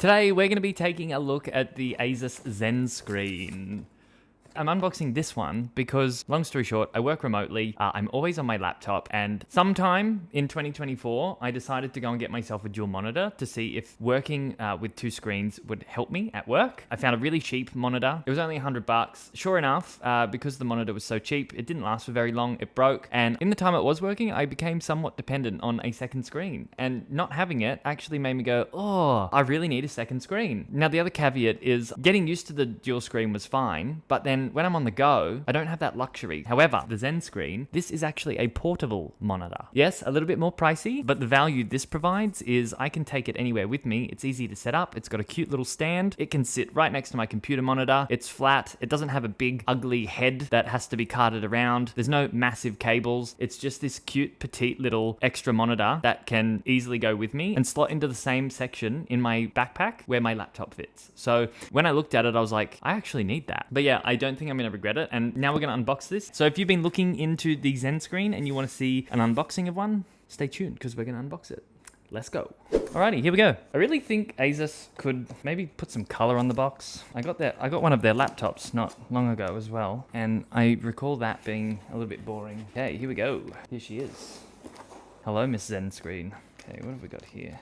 Today we're going to be taking a look at the Asus ZenScreen. I'm unboxing this one because, long story short, I work remotely, I'm always on my laptop, and sometime in 2024, I decided to go and get myself a dual monitor to see if working with two screens would help me at work. I found a really cheap monitor. It was only $100. Sure enough, because the monitor was so cheap, it didn't last for very long, it broke, and in the time it was working, I became somewhat dependent on a second screen, and not having it actually made me go, oh, I really need a second screen. Now, the other caveat is getting used to the dual screen was fine, but then when I'm on the go, I don't have that luxury. However, the ZenScreen, this is actually a portable monitor. Yes, a little bit more pricey, but the value this provides is I can take it anywhere with me. It's easy to set up. It's got a cute little stand. It can sit right next to my computer monitor. It's flat. It doesn't have a big, ugly head that has to be carted around. There's no massive cables. It's just this cute, petite little extra monitor that can easily go with me and slot into the same section in my backpack where my laptop fits. So when I looked at it, I was like, I actually need that. But yeah, I don't think I'm going to regret it. And now we're going to unbox this. So if you've been looking into the ZenScreen and you want to see an unboxing of one, stay tuned because we're going to unbox it. Let's go. Alrighty, here we go. I really think Asus could maybe put some color on the box. I got one of their laptops not long ago as well, and I recall that being a little bit boring. Okay, here we go. Here she is. Hello, Miss ZenScreen. Okay, what have we got here?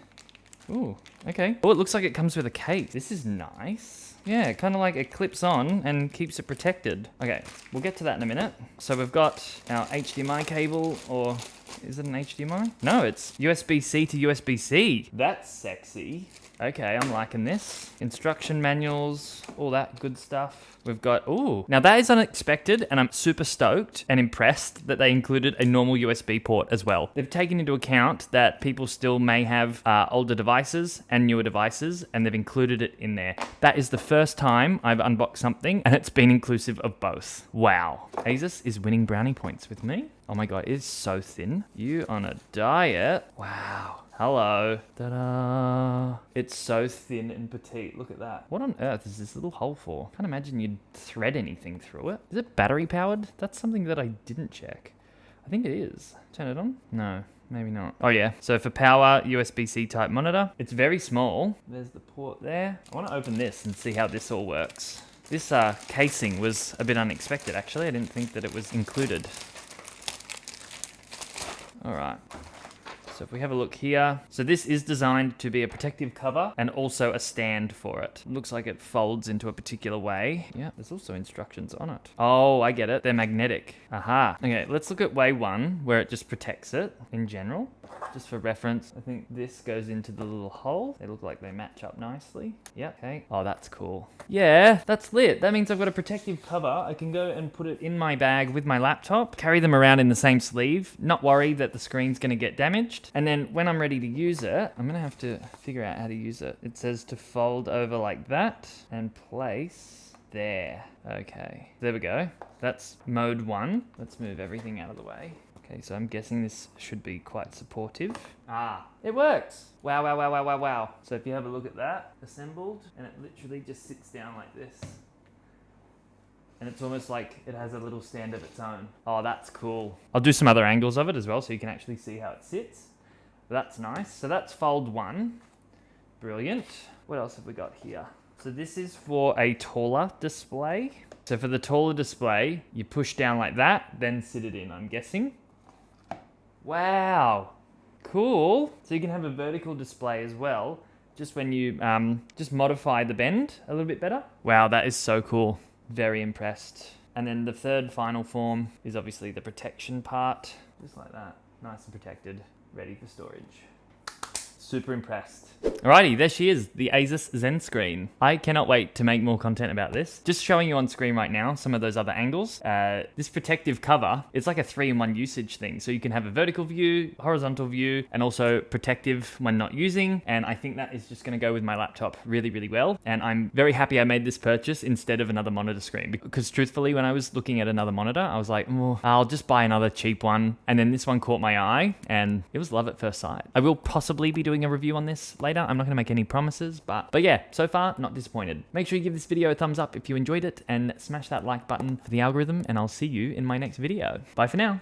Ooh, okay. Oh, it looks like it comes with a case. This is nice. Yeah, kind of like it clips on and keeps it protected. Okay, we'll get to that in a minute. So we've got our HDMI cable, or is it an HDMI? No, it's USB-C to USB-C. That's sexy. Okay, I'm liking this. Instruction manuals, all that good stuff. We've got, ooh. Now that is unexpected, and I'm super stoked and impressed that they included a normal USB port as well. They've taken into account that people still may have older devices and newer devices, and they've included it in there. That is the first time I've unboxed something, and it's been inclusive of both. Wow. Asus is winning brownie points with me. Oh my God, it is so thin. You on a diet? Wow. Hello. Ta-da. It's so thin and petite. Look at that. What on earth is this little hole for? Can't imagine you'd thread anything through it. Is it battery powered? That's something that I didn't check. I think it is. Turn it on? No, maybe not. Oh yeah. So for power, USB-C type monitor. It's very small. There's the port there. I want to open this and see how this all works. This casing was a bit unexpected actually. I didn't think that it was included. All right. So if we have a look here, so this is designed to be a protective cover and also a stand for it. Looks like it folds into a particular way. Yeah, there's also instructions on it. Oh, I get it. They're magnetic. Aha. Okay, let's look at way one, where it just protects it in general. Just for reference, I think this goes into the little hole. They look like they match up nicely. Yep. Okay. Oh, that's cool. Yeah, that's lit. That means I've got a protective cover. I can go and put it in my bag with my laptop, carry them around in the same sleeve, not worry that the screen's going to get damaged. And then when I'm ready to use it, I'm going to have to figure out how to use it. It says to fold over like that and place there. Okay, there we go. That's mode 1. Let's move everything out of the way. Okay, so I'm guessing this should be quite supportive. Ah, it works. Wow, wow, wow, wow, wow, wow. So if you have a look at that, assembled, and it literally just sits down like this. And it's almost like it has a little stand of its own. Oh, that's cool. I'll do some other angles of it as well so you can actually see how it sits. That's nice. So that's fold 1. Brilliant. What else have we got here? So this is for a taller display. So for the taller display, you push down like that, then sit it in, I'm guessing. Wow, cool. So you can have a vertical display as well, just when you just modify the bend a little bit better. Wow, that is so cool. Very impressed. And then the third final form is obviously the protection part, just like that. Nice and protected, ready for storage. Super impressed. Alrighty, there she is, the Asus ZenScreen. I cannot wait to make more content about this. Just showing you on screen right now some of those other angles. This protective cover, it's like a 3-in-1 usage thing. So you can have a vertical view, horizontal view, and also protective when not using. And I think that is just gonna go with my laptop really, really well. And I'm very happy I made this purchase instead of another monitor screen. Because truthfully, when I was looking at another monitor, I was like, oh, I'll just buy another cheap one. And then this one caught my eye and it was love at first sight. I will possibly be doing a review on this later. I'm not going to make any promises, but yeah, so far, not disappointed. Make sure you give this video a thumbs up if you enjoyed it and smash that like button for the algorithm, and I'll see you in my next video. Bye for now.